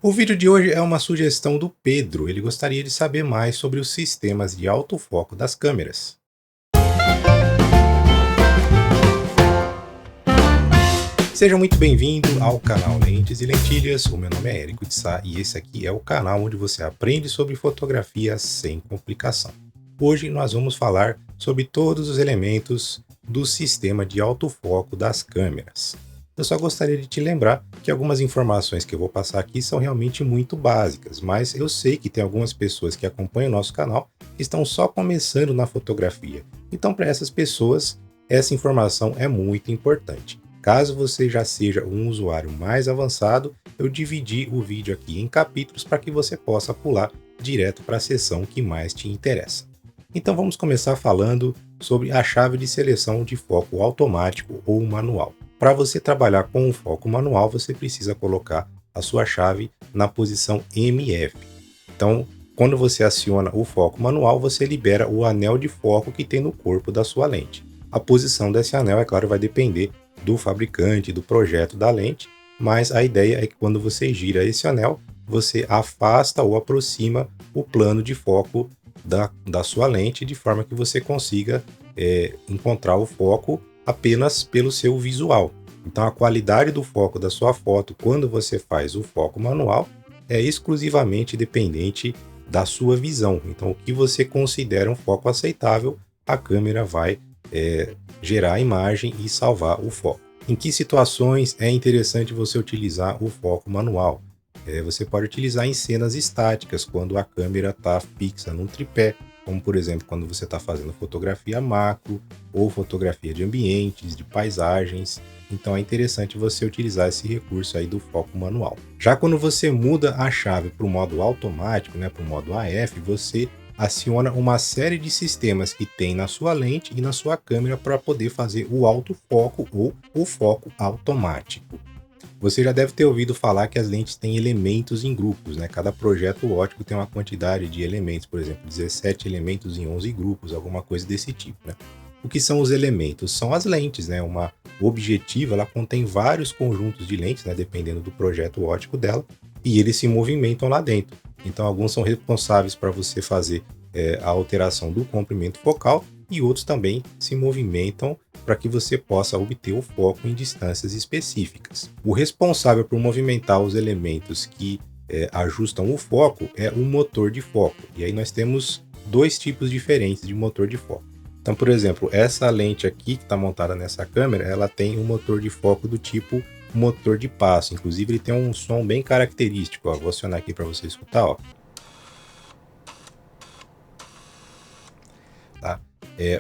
O vídeo de hoje é uma sugestão do Pedro. Ele gostaria de saber mais sobre os sistemas de autofoco das câmeras. Seja muito bem-vindo ao canal Lentes e Lentilhas. O meu nome é Érico de Sá e esse aqui é o canal onde você aprende sobre fotografia sem complicação. Hoje nós vamos falar sobre todos os elementos do sistema de autofoco das câmeras. Eu só gostaria de te lembrar que algumas informações que eu vou passar aqui são realmente muito básicas, mas eu sei que tem algumas pessoas que acompanham o nosso canal que estão só começando na fotografia. Então, para essas pessoas, essa informação é muito importante. Caso você já seja um usuário mais avançado, eu dividi o vídeo aqui em capítulos para que você possa pular direto para a seção que mais te interessa. Então vamos começar falando sobre a chave de seleção de foco automático ou manual. Para você trabalhar com um foco manual, você precisa colocar a sua chave na posição MF. Então, quando você aciona o foco manual, você libera o anel de foco que tem no corpo da sua lente. A posição desse anel, é claro, vai depender do fabricante, do projeto da lente, mas a ideia é que quando você gira esse anel, você afasta ou aproxima o plano de foco da sua lente, de forma que você consiga encontrar o foco apenas pelo seu visual. Então a qualidade do foco da sua foto quando você faz o foco manual é exclusivamente dependente da sua visão. Então o que você considera um foco aceitável, a câmera vai gerar a imagem e salvar o foco. Em que situações é interessante você utilizar o foco manual? Você pode utilizar em cenas estáticas, quando a câmera está fixa num tripé, como por exemplo quando você está fazendo fotografia macro ou fotografia de ambientes, de paisagens. Então é interessante você utilizar esse recurso aí do foco manual. Já quando você muda a chave para o modo automático, para o modo AF, você aciona uma série de sistemas que tem na sua lente e na sua câmera para poder fazer o autofoco ou o foco automático. Você já deve ter ouvido falar que as lentes têm elementos em grupos, Cada projeto óptico tem uma quantidade de elementos, por exemplo, 17 elementos em 11 grupos, alguma coisa desse tipo, O que são os elementos? São as lentes, Uma objetiva, ela contém vários conjuntos de lentes, dependendo do projeto óptico dela, e eles se movimentam lá dentro. Então, alguns são responsáveis para você fazer a alteração do comprimento focal e outros também se movimentam para que você possa obter o foco em distâncias específicas. O responsável por movimentar os elementos que ajustam o foco é o motor de foco. E aí nós temos dois tipos diferentes de motor de foco. Então, por exemplo, essa lente aqui que está montada nessa câmera, ela tem um motor de foco do tipo motor de passo. Inclusive, ele tem um som bem característico. Vou acionar aqui para você escutar. Tá?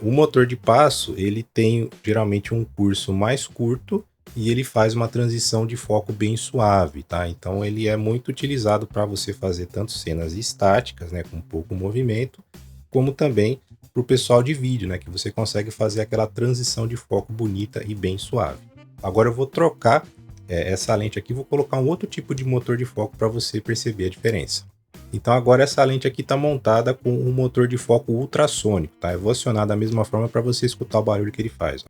O motor de passo, ele tem geralmente um curso mais curto e ele faz uma transição de foco bem suave, tá? Então ele é muito utilizado para você fazer tanto cenas estáticas, com pouco movimento, como também para o pessoal de vídeo, que você consegue fazer aquela transição de foco bonita e bem suave. Agora eu vou trocar essa lente aqui, vou colocar um outro tipo de motor de foco para você perceber a diferença. Então agora essa lente aqui está montada com um motor de foco ultrassônico, tá? Eu vou acionar da mesma forma para você escutar o barulho que ele faz.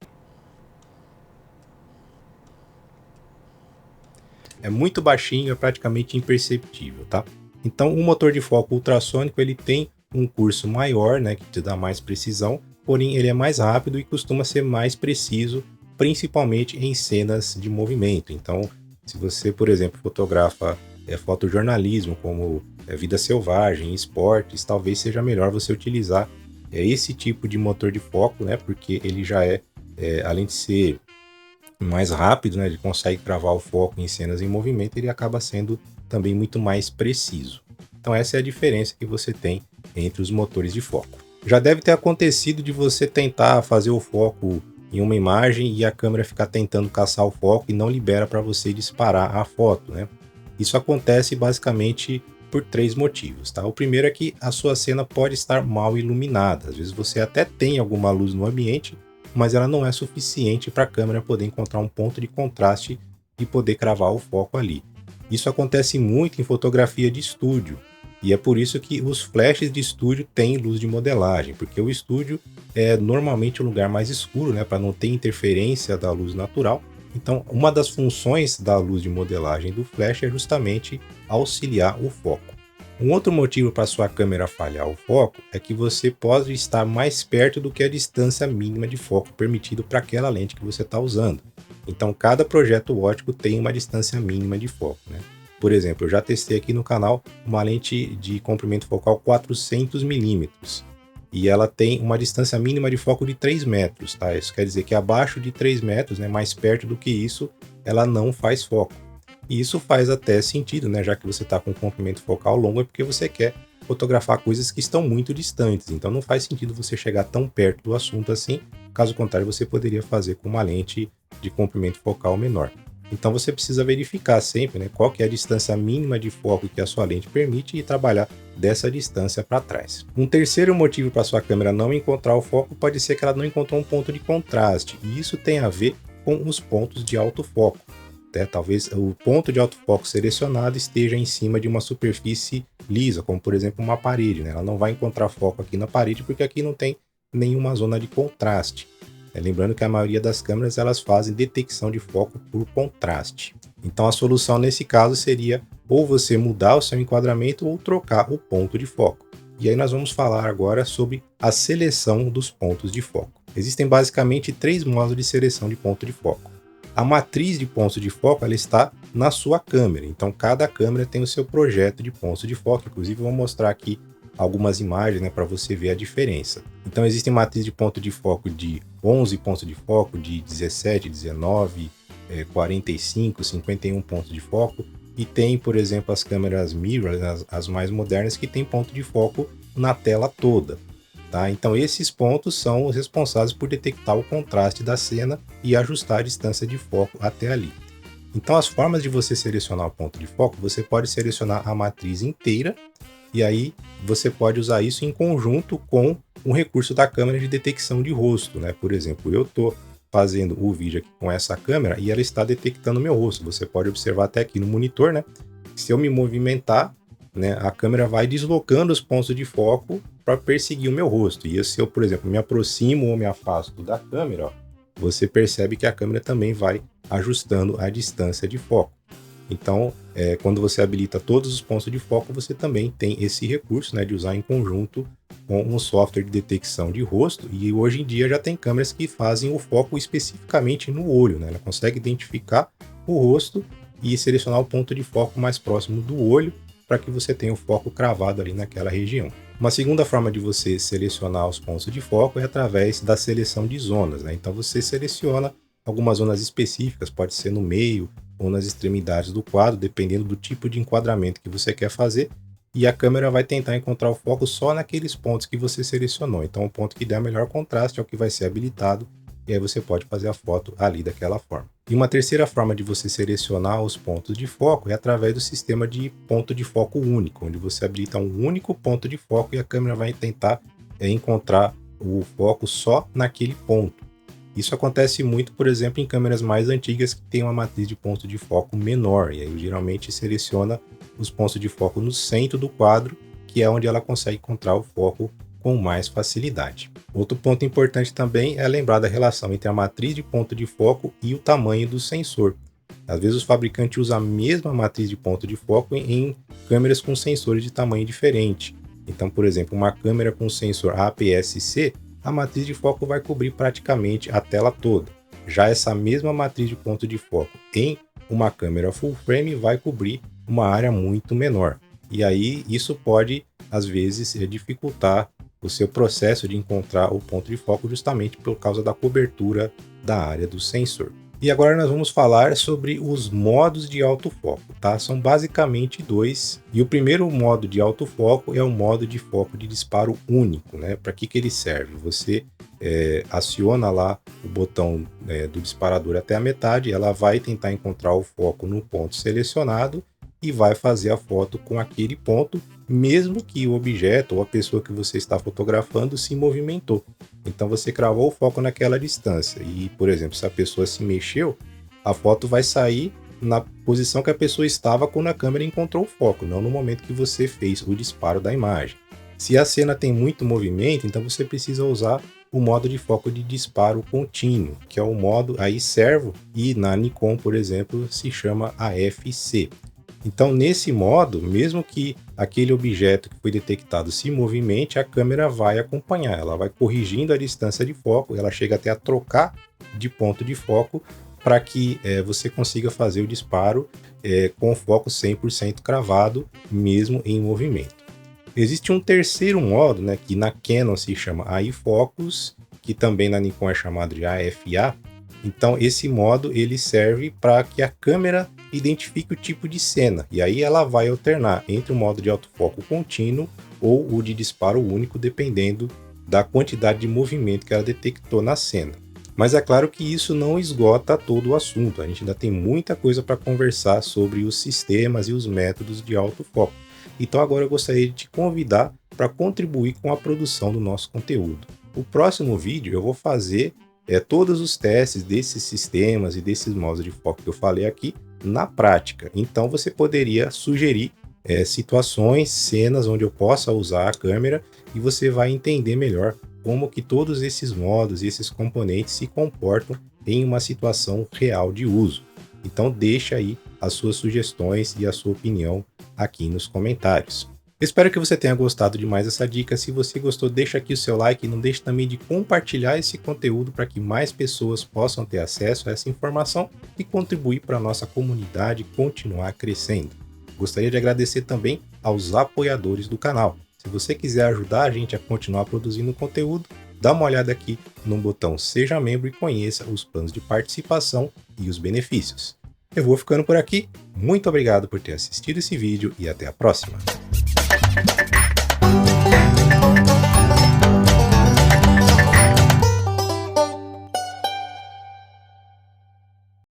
É muito baixinho, é praticamente imperceptível, tá? Então o motor de foco ultrassônico, ele tem um curso maior, que te dá mais precisão, porém ele é mais rápido e costuma ser mais preciso, principalmente em cenas de movimento. Então, se você, por exemplo, fotografa fotojornalismo, como vida selvagem, esportes, talvez seja melhor você utilizar esse tipo de motor de foco, porque ele já além de ser mais rápido, ele consegue travar o foco em cenas em movimento, ele acaba sendo também muito mais preciso. Então essa é a diferença que você tem entre os motores de foco. Já deve ter acontecido de você tentar fazer o foco em uma imagem e a câmera ficar tentando caçar o foco e não libera para você disparar a foto, Isso acontece basicamente por 3 motivos, tá? O primeiro é que a sua cena pode estar mal iluminada. Às vezes você até tem alguma luz no ambiente, mas ela não é suficiente para a câmera poder encontrar um ponto de contraste e poder cravar o foco ali. Isso acontece muito em fotografia de estúdio, e é por isso que os flashes de estúdio têm luz de modelagem, porque o estúdio é normalmente um lugar mais escuro, para não ter interferência da luz natural. Então, uma das funções da luz de modelagem do flash é justamente auxiliar o foco. Um outro motivo para sua câmera falhar o foco é que você pode estar mais perto do que a distância mínima de foco permitido para aquela lente que você está usando. Então, cada projeto óptico tem uma distância mínima de foco, né? Por exemplo, eu já testei aqui no canal uma lente de comprimento focal 400 milímetros e ela tem uma distância mínima de foco de 3 metros, tá? Isso quer dizer que abaixo de 3 metros, né, mais perto do que isso, ela não faz foco. E isso faz até sentido, né? Já que você está com um comprimento focal longo, é porque você quer fotografar coisas que estão muito distantes. Então não faz sentido você chegar tão perto do assunto assim. Caso contrário, você poderia fazer com uma lente de comprimento focal menor. Então você precisa verificar sempre, né, qual que é a distância mínima de foco que a sua lente permite e trabalhar dessa distância para trás. Um terceiro motivo para sua câmera não encontrar o foco pode ser que ela não encontrou um ponto de contraste. E isso tem a ver com os pontos de alto foco. Talvez o ponto de autofoco selecionado esteja em cima de uma superfície lisa, como por exemplo uma parede, né? Ela não vai encontrar foco aqui na parede porque aqui não tem nenhuma zona de contraste. Lembrando que a maioria das câmeras elas fazem detecção de foco por contraste. Então a solução nesse caso seria ou você mudar o seu enquadramento ou trocar o ponto de foco. E aí nós vamos falar agora sobre a seleção dos pontos de foco. Existem basicamente 3 modos de seleção de ponto de foco. A matriz de pontos de foco ela está na sua câmera, então cada câmera tem o seu projeto de pontos de foco. Inclusive eu vou mostrar aqui algumas imagens, né, para você ver a diferença. Então existem matrizes de ponto de foco de 11 pontos de foco, de 17, 19, 45, 51 pontos de foco, e tem, por exemplo, as câmeras mirrorless, as mais modernas, que tem ponto de foco na tela toda. Tá? Então esses pontos são os responsáveis por detectar o contraste da cena e ajustar a distância de foco até ali. Então as formas de você selecionar o ponto de foco, você pode selecionar a matriz inteira e aí você pode usar isso em conjunto com um recurso da câmera de detecção de rosto, né? Por exemplo, eu estou fazendo o vídeo aqui com essa câmera e ela está detectando meu rosto. Você pode observar até aqui no monitor, né? Se eu me movimentar, né, a câmera vai deslocando os pontos de foco para perseguir o meu rosto. E se eu, por exemplo, me aproximo ou me afasto da câmera, ó, você percebe que a câmera também vai ajustando a distância de foco. Então, quando você habilita todos os pontos de foco, você também tem esse recurso, né, de usar em conjunto com um software de detecção de rosto. E hoje em dia já tem câmeras que fazem o foco especificamente no olho, né? Ela consegue identificar o rosto e selecionar o ponto de foco mais próximo do olho para que você tenha o foco cravado ali naquela região. Uma segunda forma de você selecionar os pontos de foco é através da seleção de zonas, né? Então você seleciona algumas zonas específicas, pode ser no meio ou nas extremidades do quadro, dependendo do tipo de enquadramento que você quer fazer, e a câmera vai tentar encontrar o foco só naqueles pontos que você selecionou. Então o ponto que der melhor contraste é o que vai ser habilitado, e aí você pode fazer a foto ali daquela forma. E uma terceira forma de você selecionar os pontos de foco é através do sistema de ponto de foco único, onde você habilita um único ponto de foco e a câmera vai tentar encontrar o foco só naquele ponto. Isso acontece muito, por exemplo, em câmeras mais antigas que tem uma matriz de ponto de foco menor, e aí geralmente seleciona os pontos de foco no centro do quadro, que é onde ela consegue encontrar o foco com mais facilidade. Outro ponto importante também é lembrar da relação entre a matriz de ponto de foco e o tamanho do sensor. Às vezes os fabricantes usam a mesma matriz de ponto de foco em câmeras com sensores de tamanho diferente. Então, por exemplo, uma câmera com sensor APS-C, a matriz de foco vai cobrir praticamente a tela toda. Já essa mesma matriz de ponto de foco em uma câmera full frame vai cobrir uma área muito menor. E aí isso pode, às vezes, dificultar o seu processo de encontrar o ponto de foco justamente por causa da cobertura da área do sensor. E agora nós vamos falar sobre os modos de autofoco, tá? São basicamente 2. E o primeiro modo de autofoco é o modo de foco de disparo único, né? Para que ele serve? Você aciona lá o botão do disparador até a metade, ela vai tentar encontrar o foco no ponto selecionado e vai fazer a foto com aquele ponto, mesmo que o objeto ou a pessoa que você está fotografando se movimentou. Então você cravou o foco naquela distância e, por exemplo, se a pessoa se mexeu, a foto vai sair na posição que a pessoa estava quando a câmera encontrou o foco, não no momento que você fez o disparo da imagem. Se a cena tem muito movimento, então você precisa usar o modo de foco de disparo contínuo, que é o modo aí servo, e na Nikon, por exemplo, se chama AFC. Então, nesse modo, mesmo que aquele objeto que foi detectado se movimente, a câmera vai acompanhar, ela vai corrigindo a distância de foco, ela chega até a trocar de ponto de foco para que você consiga fazer o disparo com o foco 100% cravado, mesmo em movimento. Existe um terceiro modo, né, que na Canon se chama AI Focus, que também na Nikon é chamado de AFA. Então esse modo ele serve para que a câmera identifique o tipo de cena, e aí ela vai alternar entre o modo de autofoco contínuo ou o de disparo único, dependendo da quantidade de movimento que ela detectou na cena. Mas é claro que isso não esgota todo o assunto, a gente ainda tem muita coisa para conversar sobre os sistemas e os métodos de autofoco. Então agora eu gostaria de te convidar para contribuir com a produção do nosso conteúdo. O próximo vídeo eu vou fazer todos os testes desses sistemas e desses modos de foco que eu falei aqui na prática. Então você poderia sugerir situações, cenas onde eu possa usar a câmera e você vai entender melhor como que todos esses modos e esses componentes se comportam em uma situação real de uso. Então deixa aí as suas sugestões e a sua opinião aqui nos comentários. Espero que você tenha gostado de mais essa dica. Se você gostou, deixa aqui o seu like e não deixe também de compartilhar esse conteúdo para que mais pessoas possam ter acesso a essa informação e contribuir para a nossa comunidade continuar crescendo. Gostaria de agradecer também aos apoiadores do canal. Se você quiser ajudar a gente a continuar produzindo conteúdo, dá uma olhada aqui no botão Seja Membro e conheça os planos de participação e os benefícios. Eu vou ficando por aqui, muito obrigado por ter assistido esse vídeo e até a próxima!